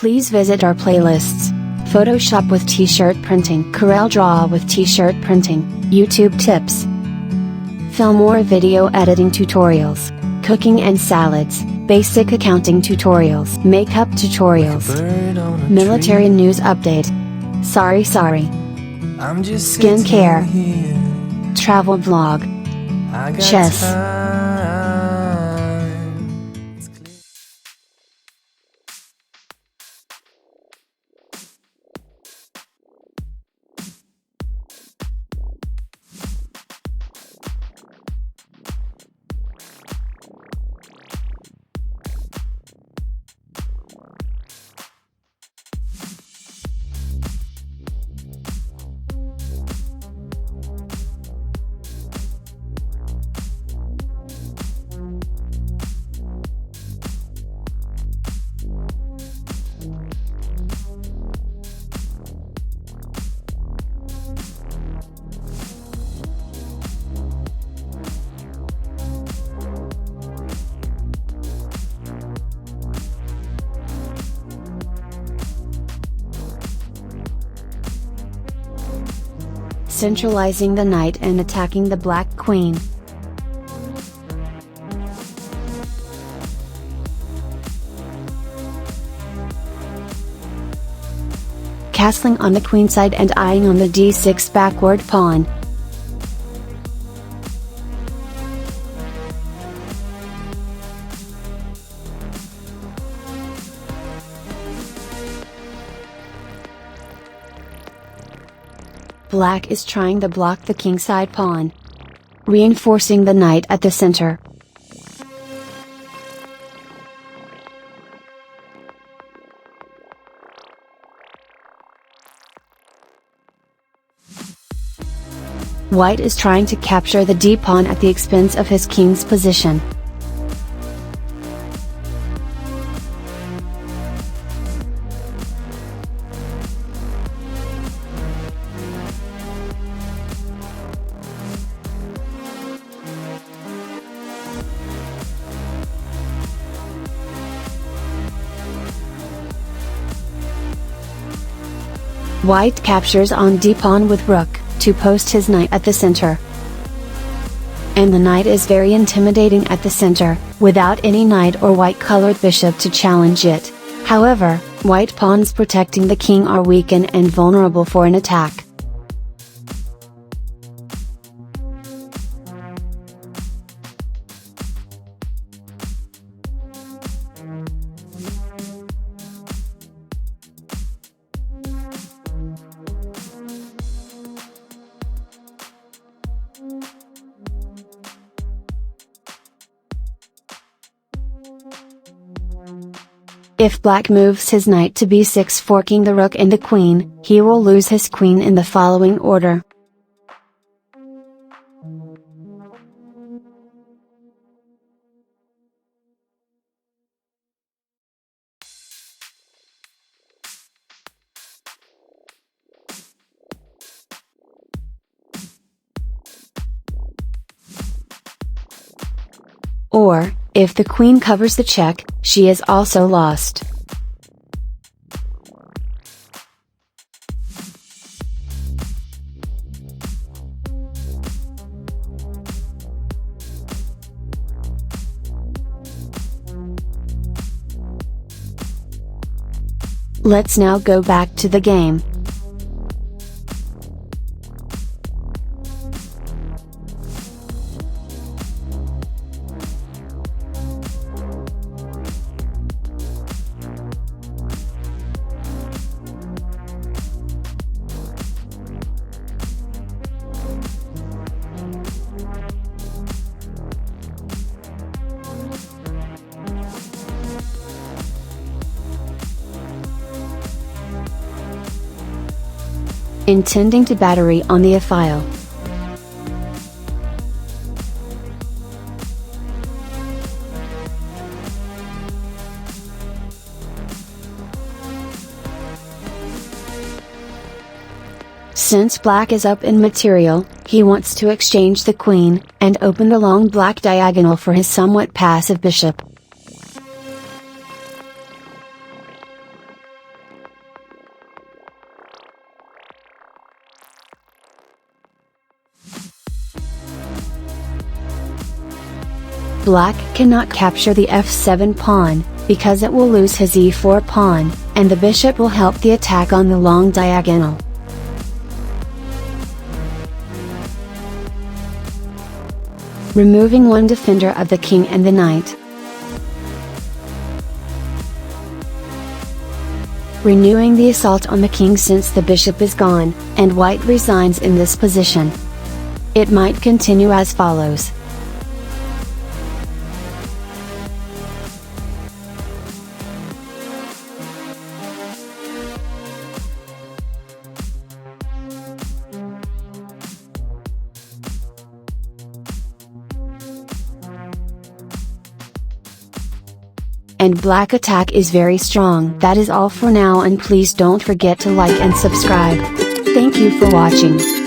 Please visit our playlists. Photoshop with t-shirt printing, Corel Draw with t-shirt printing, YouTube tips, film or video editing tutorials, cooking and salads, basic accounting tutorials, makeup tutorials, military news update, sorry, skincare, travel vlog, chess. Centralizing the knight and attacking the black queen. Castling on the queen side and eyeing on the d6 backward pawn. Black is trying to block the kingside pawn, reinforcing the knight at the center. White is trying to capture the d-pawn at the expense of his king's position. White captures on d-pawn with rook, to post his knight at the center. And the knight is very intimidating at the center, without any knight or white-colored bishop to challenge it. However, white pawns protecting the king are weakened and vulnerable for an attack. If black moves his knight to b6 forking the rook and the queen, he will lose his queen in the following order. Or, if the queen covers the check, she is also lost. Let's now go back to the game. Intending to battery on the a-file. Since black is up in material, he wants to exchange the queen, and open the long black diagonal for his somewhat passive bishop. Black cannot capture the f7 pawn, because it will lose his e4 pawn, and the bishop will help the attack on the long diagonal. Removing one defender of the king and the knight. Renewing the assault on the king since the bishop is gone, and white resigns in this position. It might continue as follows. And black attack is very strong. That is all for now, and please don't forget to like and subscribe. Thank you for watching.